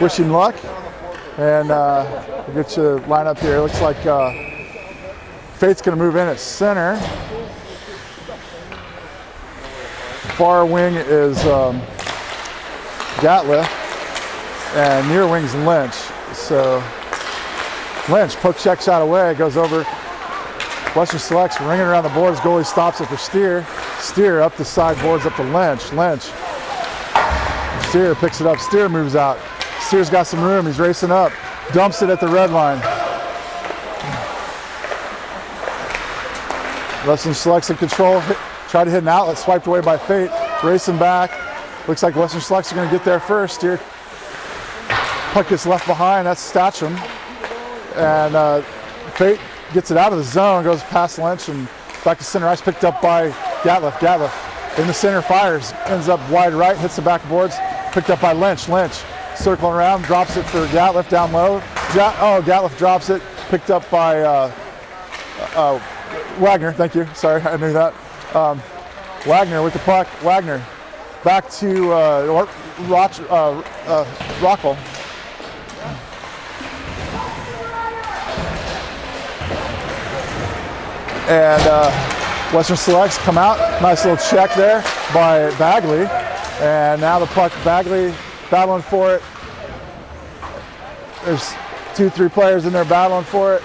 wish him luck. And we'll get you lined up here. It looks like Fate's going to move in at center. Far wing is Gatliff, and near wing's Lynch. So Lynch, poke check shot away, goes over. Western Select's ringing around the boards. Goalie stops it for Steer. Steer up the side boards up to Lynch. Lynch. Steer picks it up. Steer moves out. Steer's got some room. He's racing up. Dumps it at the red line. Western Select's in control. Tried to hit an outlet. Swiped away by Fate. Racing back. Looks like Western Select's going to get there first. Steer. Puck gets left behind. That's Statcham. And Fate gets it out of the zone. Goes past Lynch and back to center ice. Picked up by Gatliff. Gatliff in the center, fires. Ends up wide right. Hits the backboards. Picked up by Lynch. Lynch circling around. Drops it for Gatliff down low. Gatliff drops it. Picked up by Wagner. Thank you. Sorry, I knew that. Wagner with the puck. Wagner back to Rockwell. And Western Selects come out. Nice little check there by Bagley. And now the puck, Bagley battling for it. There's 2-3 players in there battling for it.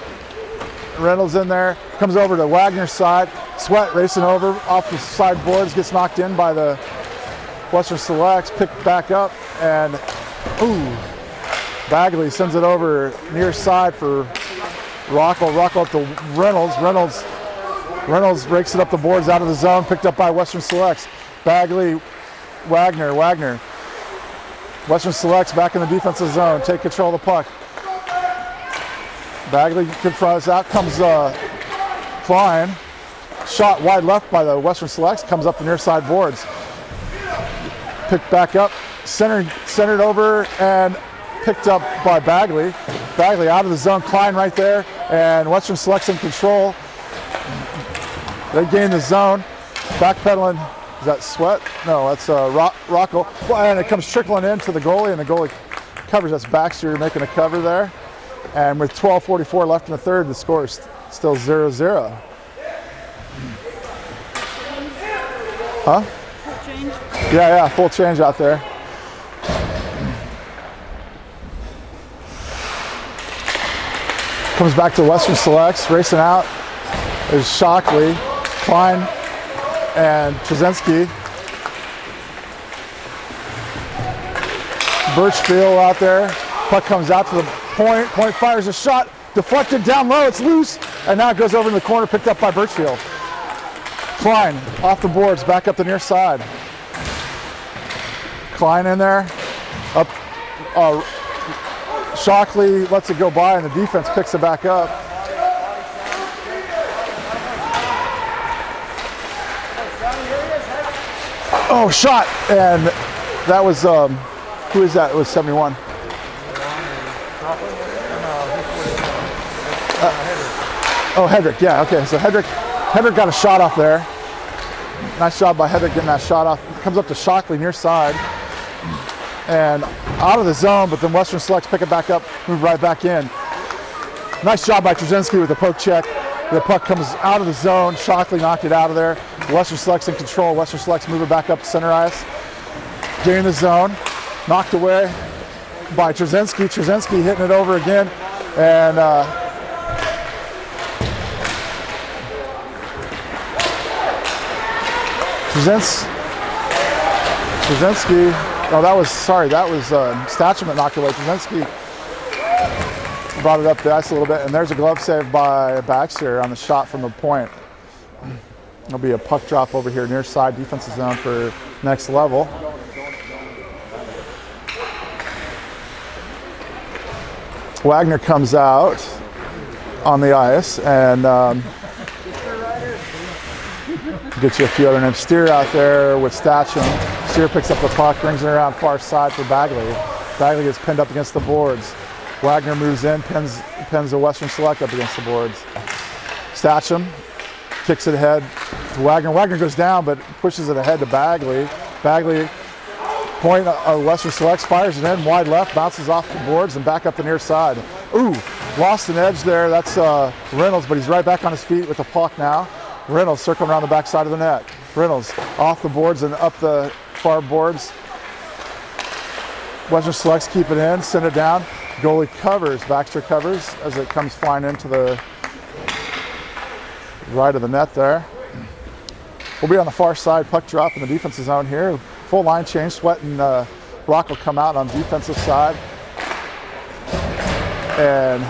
Reynolds in there. Comes over to Wagner's side. Sweat racing over off the side boards. Gets knocked in by the Western Selects. Picked back up. And Bagley sends it over near side for Rockwell. Rockwell up to Reynolds. Reynolds rakes it up the boards out of the zone, picked up by Western Selects. Bagley, Wagner. Western Selects back in the defensive zone, take control of the puck. Bagley confronts out, comes Klein. Shot wide left by the Western Selects, comes up the near side boards. Picked back up, centered over, and picked up by Bagley. Bagley out of the zone, Klein right there, and Western Selects in control. They gain the zone, backpedaling. Is that Sweat? No, that's Rockwell. And it comes trickling into the goalie, and the goalie covers. That's Baxter making a cover there. And with 12:44 left in the third, the score is still 0-0. Huh? Full change? Yeah, full change out there. Comes back to Western Selects, racing out. There's Shockley, Klein, and Trzynski. Birchfield out there. Puck comes out to the point. Point fires a shot. Deflected down low. It's loose. And now it goes over in the corner, picked up by Birchfield. Klein off the boards, back up the near side. Klein in there. Up. Shockley lets it go by, and the defense picks it back up. Oh, shot, and that was, who is that? It was 71. Hedrick, yeah, okay, so Hedrick got a shot off there. Nice job by Hedrick getting that shot off. Comes up to Shockley near side, and out of the zone, but then Western Selects pick it back up, move right back in. Nice job by Trzynski with the poke check. The puck comes out of the zone. Shockley knocked it out of there. Western Selects in control. Western Selects move it back up to center ice. Gain the zone. Knocked away by Trzynski. Trzynski hitting it over again. And Trzynski. Oh, that was Statcham that knocked away. Trzynski brought it up the ice a little bit, and there's a glove save by Baxter on the shot from the point. There'll be a puck drop over here near side defensive zone for next level. Wagner comes out on the ice and gets you a few other names. Steer out there with Statcham. Steer picks up the puck, brings it around far side for Bagley. Bagley gets pinned up against the boards. Wagner moves in, pins the Western Select up against the boards. Statcham kicks it ahead to Wagner. Wagner goes down, but pushes it ahead to Bagley. Bagley Point Western Selects fires it in, wide left, bounces off the boards and back up the near side. Ooh, lost an edge there. That's Reynolds, but he's right back on his feet with the puck now. Reynolds circling around the back side of the net. Reynolds off the boards and up the far boards. Western Selects keep it in, send it down. Goalie covers, Baxter covers as it comes flying into the right of the net there. We'll be on the far side, puck drop in the defensive zone here. Full line change, Sweat and Rock will come out on the defensive side. And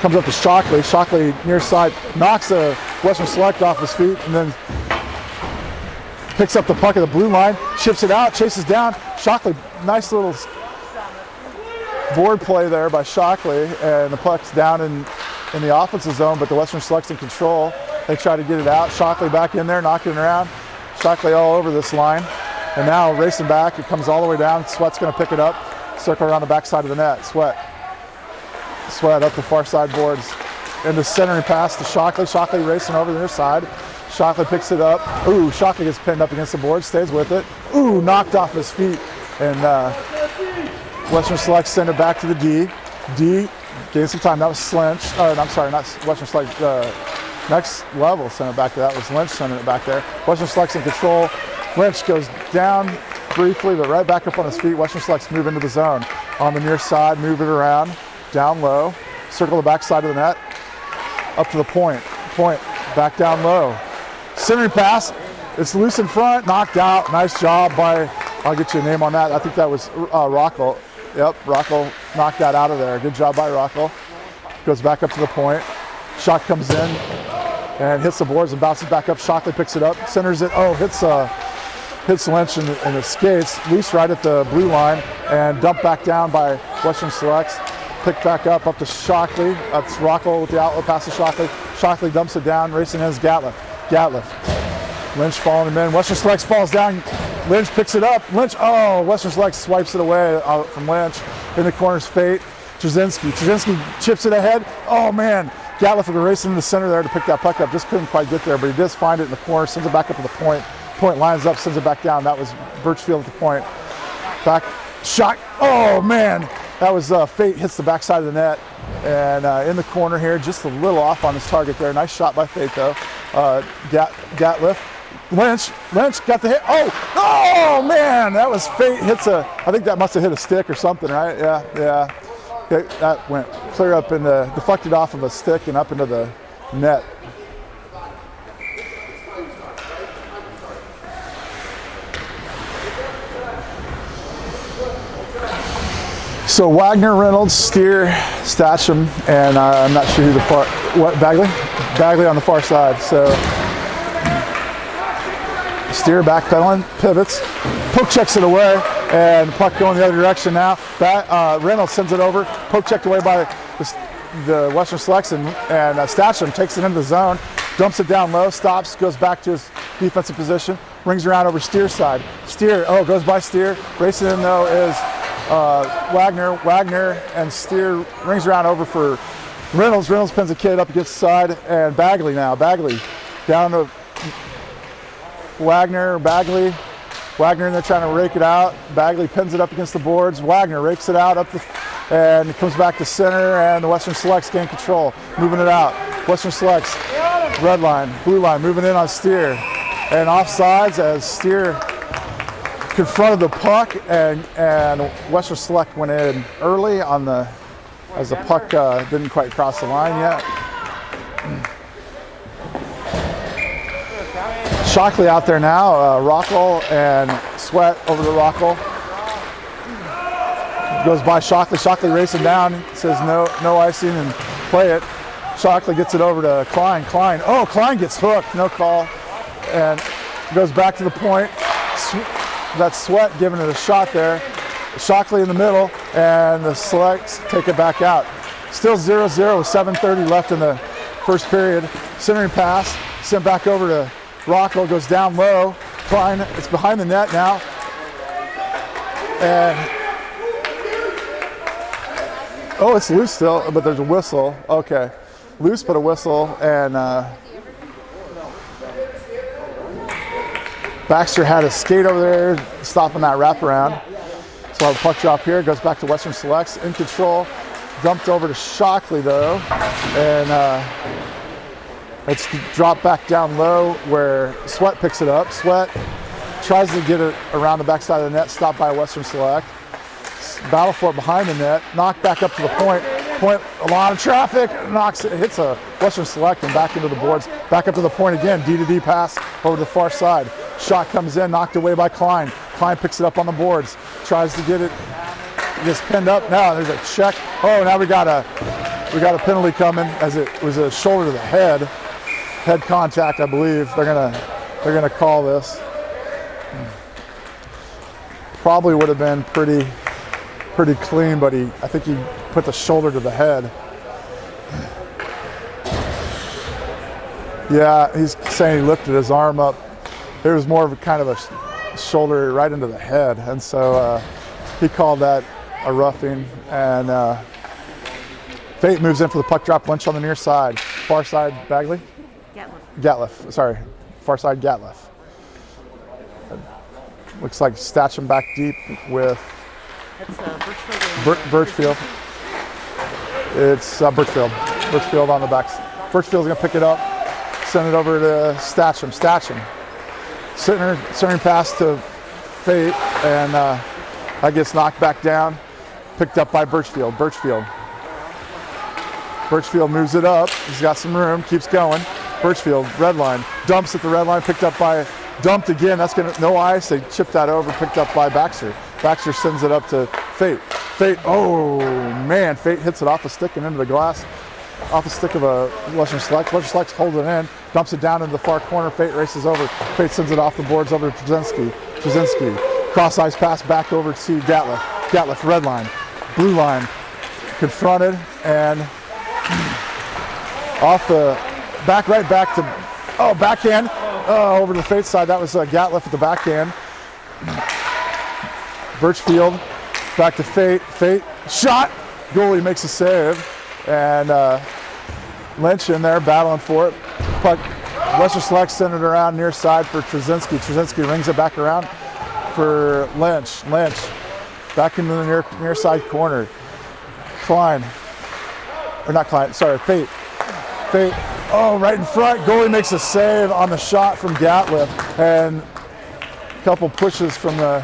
comes up to Shockley. Shockley near side knocks a Western Select off his feet and then picks up the puck at the blue line, chips it out, chases down. Shockley, nice little board play there by Shockley, and the puck's down in the offensive zone, but the Western Select's in control. They try to get it out. Shockley back in there, knocking it around. Shockley all over this line. And now racing back, it comes all the way down. Sweat's gonna pick it up, circle around the backside of the net. Sweat up the far side boards. And the centering pass to Shockley. Shockley racing over the near side. Shockley picks it up. Ooh, Shockley gets pinned up against the board, stays with it. Ooh, knocked off his feet. And Western Select send it back to the D. D gained some time. That was Slinch. I'm sorry, not Western Select. Next level sent it back to that was Lynch sending it back there. Western Select's in control. Lynch goes down briefly, but right back up on his feet. Western Select's move into the zone. On the near side, move it around, down low, circle the back side of the net, up to the point. Point, back down low. Centering pass, it's loose in front, knocked out. Nice job by, I'll get you a name on that. I think that was Rockel. Yep, Rockel knocked that out of there. Good job by Rockel. Goes back up to the point. Shot comes in and hits the boards and bounces back up. Shockley picks it up, centers it. Oh, hits Lynch in the skates. Loose right at the blue line and dumped back down by Western Selects. Picked back up to Shockley. That's Rockel with the outlet pass to Shockley. Shockley dumps it down, racing in is Gatliff. Lynch following him in. Western Selects falls down. Lynch picks it up. Lynch, oh, Western Selects swipes it away from Lynch. In the corner's Fate. Trzynski chips it ahead. Oh man, Gatliff will race into the center there to pick that puck up. Just couldn't quite get there, but he does find it in the corner, sends it back up to the point. Point lines up, sends it back down. That was Birchfield at the point. Back shot. Oh man, that was Fate hits the backside of the net. And in the corner here, just a little off on his target there. Nice shot by Fate though. Gatliff. Lynch got the hit. Oh man, that was Fate hits I think that must have hit a stick or something, right? Yeah. That went clear up in deflected off of a stick and up into the net. So Wagner, Reynolds, Steer, Statcham, and I'm not sure who Bagley on the far side. So Steer backpedaling, pivots, poke checks it away, and puck going the other direction now. Reynolds sends it over, poke checked away by the Western Selects, and Statcham takes it into the zone, dumps it down low, stops, goes back to his defensive position, rings around over Steer's side. Steer, goes by Steer. Racing in though is Wagner. Wagner and Steer rings around over for Reynolds. Reynolds pins the kid up against the side, and Bagley now. Bagley down to Bagley in there trying to rake it out. Bagley pins it up against the boards. Wagner rakes it out and it comes back to center, and the Western Selects gain control, moving it out. Western Selects, red line, blue line, moving in on Steer. And offsides as Steer confronted the puck, and Western Select went in early as the puck didn't quite cross the line yet. Shockley out there now, Rockel and Sweat over to Rockel. Goes by Shockley. Shockley racing down, says no icing and play it. Shockley gets it over to Klein. Klein gets hooked, no call, and goes back to the point. That's Sweat giving it a shot there. Shockley in the middle, and the Selects take it back out. Still 0-0 with 7:30 left in the first period. Centering pass, sent back over to Rockel, goes down low. Klein, it's behind the net now. And it's loose still, but there's a whistle. Okay, loose but a whistle, and Baxter had a skate over there, stopping that wraparound. So I'll have a puck drop here, goes back to Western Selects, in control. Dumped over to Shockley though, and it's dropped back down low where Sweat picks it up. Sweat tries to get it around the backside of the net, stopped by Western Select. Battle for it behind the net, knocked back up to the point. Point, a lot of traffic, hits a Western Select and back into the boards. Back up to the point again, D-to-D pass over to the far side. Shot comes in, knocked away by Klein. Klein picks it up on the boards, tries to get it, gets pinned up. Now there's a check. Oh, now we got a penalty coming as it was a shoulder to the head. Head contact, I believe. They're gonna call this. Probably would have been pretty clean, but I think he put the shoulder to the head. Yeah, he's saying he lifted his arm up. It was more of a kind of a shoulder right into the head, and so he called that a roughing. And Fate moves in for the puck drop. Lynch on the near side, far side Bagley. Gatliff. Sorry, far side Gatliff. Looks like Statcham back deep with. It's Birchfield. It's Birchfield. Birchfield on the back. Birchfield's gonna pick it up, send it over to Statcham. Statcham. Centering pass to Fate, and that gets knocked back down. Picked up by Birchfield. Birchfield moves it up. He's got some room, keeps going. Birchfield, red line. Dumps at the red line, picked up by, dumped again. That's gonna, no ice. They chipped that over, picked up by Baxter. Baxter sends it up to Fate. Fate, oh man, Fate hits it off a stick and into the glass. Off the stick of a Western Select. Western Select holds it in, dumps it down into the far corner. Fate races over. Fate sends it off the boards over to Trzynski. Trzynski, cross ice pass back over to Gatliff. Gatliff, red line, blue line, confronted and off the back, right back to, backhand. Over to the Fate side. That was Gatliff at the backhand. Birchfield, back to Fate. Fate, shot. Goalie makes a save. And Lynch in there battling for it. Puck, Western Select sent it around near side for Trzynski. Trzynski rings it back around for Lynch. Lynch back into the near side corner. Klein, or not Klein, sorry, Fate. Fate, right in front. Goalie makes a save on the shot from Gatliff. And a couple pushes from the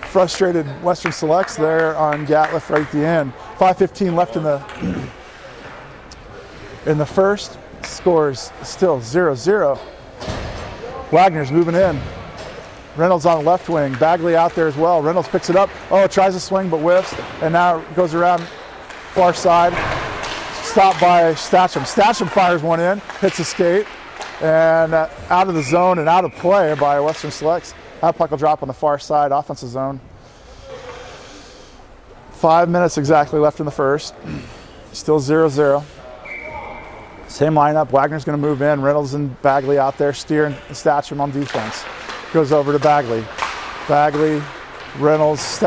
frustrated Western Selects there on Gatliff right at the end. 5:15 left in the first. Scores still 0-0. Wagner's moving in. Reynolds on the left wing. Bagley out there as well. Reynolds picks it up. Tries to swing but whiffs. And now goes around far side. Stopped by Statcham. Statcham fires one in. Hits a skate. And out of the zone and out of play by Western Selects. That puck will drop on the far side, offensive zone. 5 minutes exactly left in the first. Still 0-0. Same lineup. Wagner's going to move in. Reynolds and Bagley out there. Steer and Statcham on defense. Goes over to Bagley. Bagley, Reynolds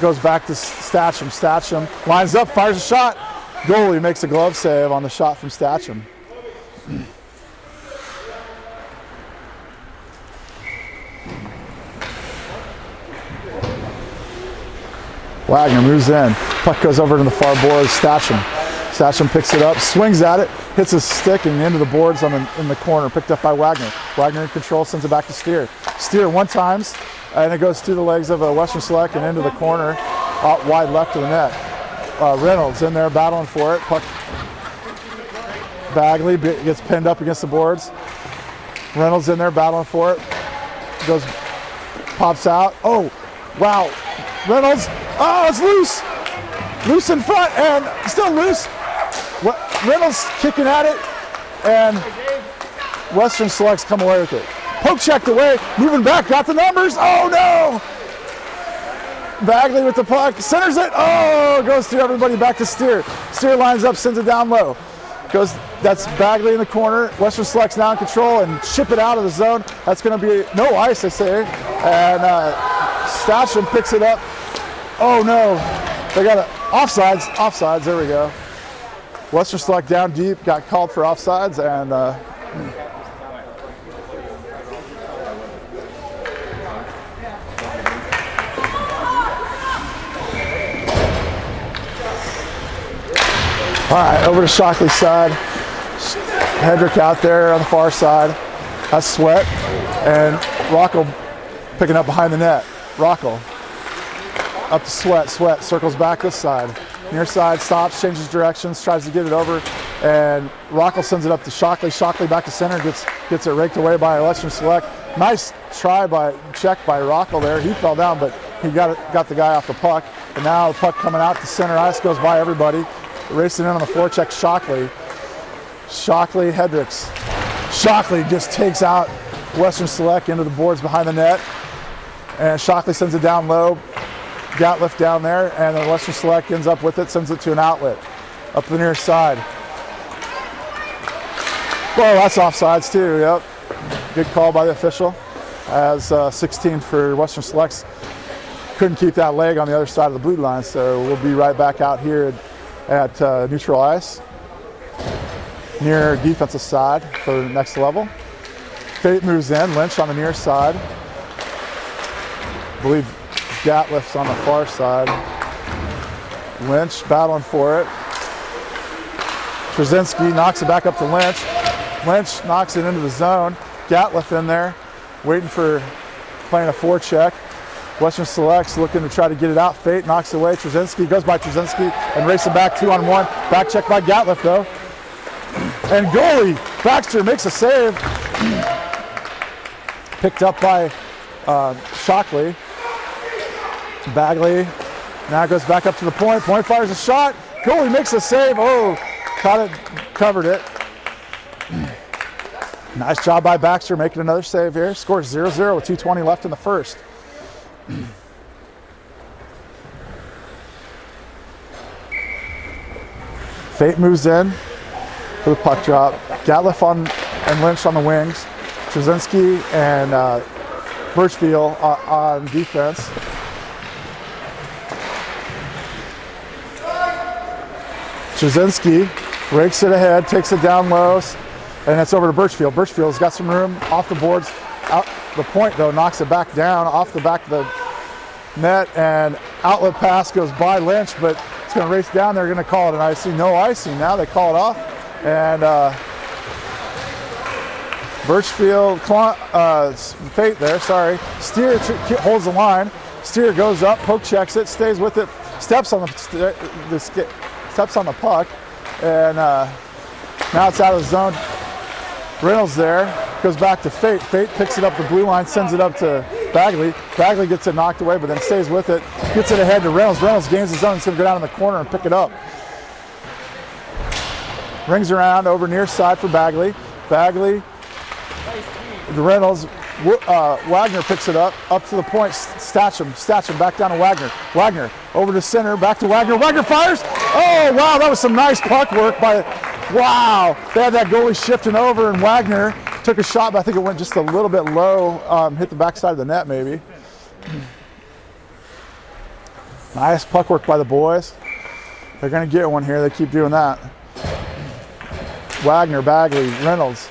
goes back to Statcham. Statcham lines up, fires a shot. Goalie makes a glove save on the shot from Statcham. Wagner moves in. Puck goes over to the far boards. Statcham. Statcham picks it up, swings at it, hits his stick and into the boards in the corner. Picked up by Wagner. Wagner in control, sends it back to Steer. Steer one times, and it goes through the legs of a Western Select and into the corner, out wide left of the net. Reynolds in there battling for it. Puck. Bagley gets pinned up against the boards. Reynolds in there battling for it. Goes, pops out. Oh, wow. Reynolds. Oh, it's loose. Loose in front and still loose. Reynolds kicking at it, and Western Selects come away with it. Poke checked away, moving back, got the numbers. Oh no! Bagley with the puck, centers it. Oh, goes through everybody back to Steer. Steer lines up, sends it down low. That's Bagley in the corner. Western Selects now in control and chip it out of the zone. That's going to be no ice, I say. And Statcham picks it up. Oh no! They got offsides. There we go. Western Select down deep, got called for offsides, and All right, over to Shockley's side. Hedrick out there on the far side. That's Sweat. And Rockel picking up behind the net. Rockel up to Sweat. Sweat circles back this side. Near side, stops, changes directions, tries to get it over. And Rockel sends it up to Shockley. Shockley back to center, gets it raked away by Western Select. Nice check by Rockel there. He fell down, but he got the guy off the puck. And now the puck coming out to center ice, goes by everybody. Racing in on the forecheck, Shockley. Shockley, Hendricks. Shockley just takes out Western Select into the boards behind the net. And Shockley sends it down low. Gatliff down there, and then Western Select ends up with it, sends it to an outlet up the near side. Well, that's offsides too, yep. Good call by the official. As 16 for Western Selects couldn't keep that leg on the other side of the blue line, so we'll be right back out here at neutral ice near defensive side for the next level. Fate moves in, Lynch on the near side. I believe Gatliff's on the far side. Lynch battling for it. Trzynski knocks it back up to Lynch. Lynch knocks it into the zone. Gatliff in there, waiting for playing a forecheck. Western Selects looking to try to get it out. Fate knocks away. Trzynski goes by Trzynski and racing back 2-on-1. Back check by Gatliff though. And goalie Baxter makes a save. Picked up by Shockley. Bagley now goes back up to the point. Point fires a shot. Goalie makes a save. Oh, caught it, covered it. Nice job by Baxter making another save here. Scores 0-0 with 2:20 left in the first. Fate moves in for the puck drop. Gatliff and Lynch on the wings. Trzynski and Birchfield on defense. Trzynski rakes it ahead, takes it down low, and it's over to Birchfield. Birchfield's got some room off the boards. Out the point though, knocks it back down off the back of the net, and outlet pass goes by Lynch, but it's going to race down. They're going to call it an icing. No icing now. They call it off, and Birchfield, Fate there. Sorry, Steer holds the line. Steer goes up, poke checks it, stays with it, steps on the puck, and now it's out of the zone. Reynolds there, goes back to Fate. Fate picks it up the blue line, sends it up to Bagley. Bagley gets it knocked away, but then stays with it, gets it ahead to Reynolds. Reynolds gains his zone, he's going to go down in the corner and pick it up. Rings around over near side for Bagley. Bagley, Reynolds, Wagner picks it up to the point. Statcham back down to Wagner. Wagner over to center, back to Wagner. Wagner fires. Oh wow, that was some nice puck work by. Wow, they had that goalie shifting over, and Wagner took a shot, but I think it went just a little bit low. Hit the backside of the net maybe. Nice puck work by the boys. They're going to get one here. They keep doing that. Wagner, Bagley, Reynolds.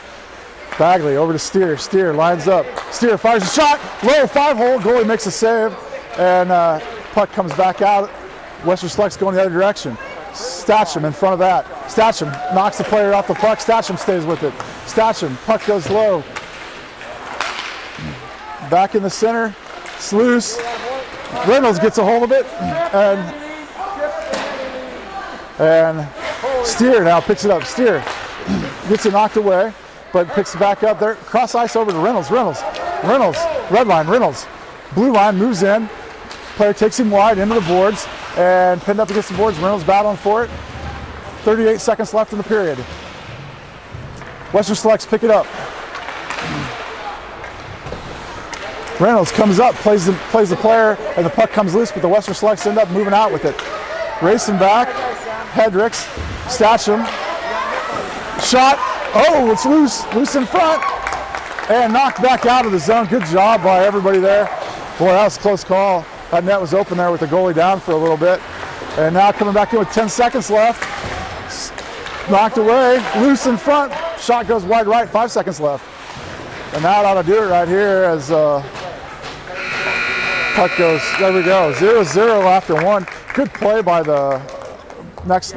Bagley over to Steer. Steer lines up. Steer fires a shot. Low 5-hole. Goalie makes a save. And puck comes back out. Western Select's going the other direction. Statcham in front of that. Statcham knocks the player off the puck. Statcham stays with it. Statcham, puck goes low. Back in the center. It's loose. Reynolds gets a hold of it. And Steer now picks it up. Steer gets it knocked away, but picks it back up there. Cross ice over to Reynolds. Reynolds, red line, Reynolds. Blue line moves in. Player takes him wide into the boards and pinned up against the boards. Reynolds battling for it. 38 seconds left in the period. Western Selects pick it up. Reynolds comes up, plays the player, and the puck comes loose, but the Western Selects end up moving out with it. Racing back, Hedricks, Statcham, shot, oh, it's loose in front, and knocked back out of the zone. Good job by everybody there. Boy, that was a close call. That net was open there with the goalie down for a little bit. And now coming back in with 10 seconds left. Knocked away, loose in front, shot goes wide right, 5 seconds left. And that ought to do it right here as puck goes, there we go, 0-0 after one. Good play by the next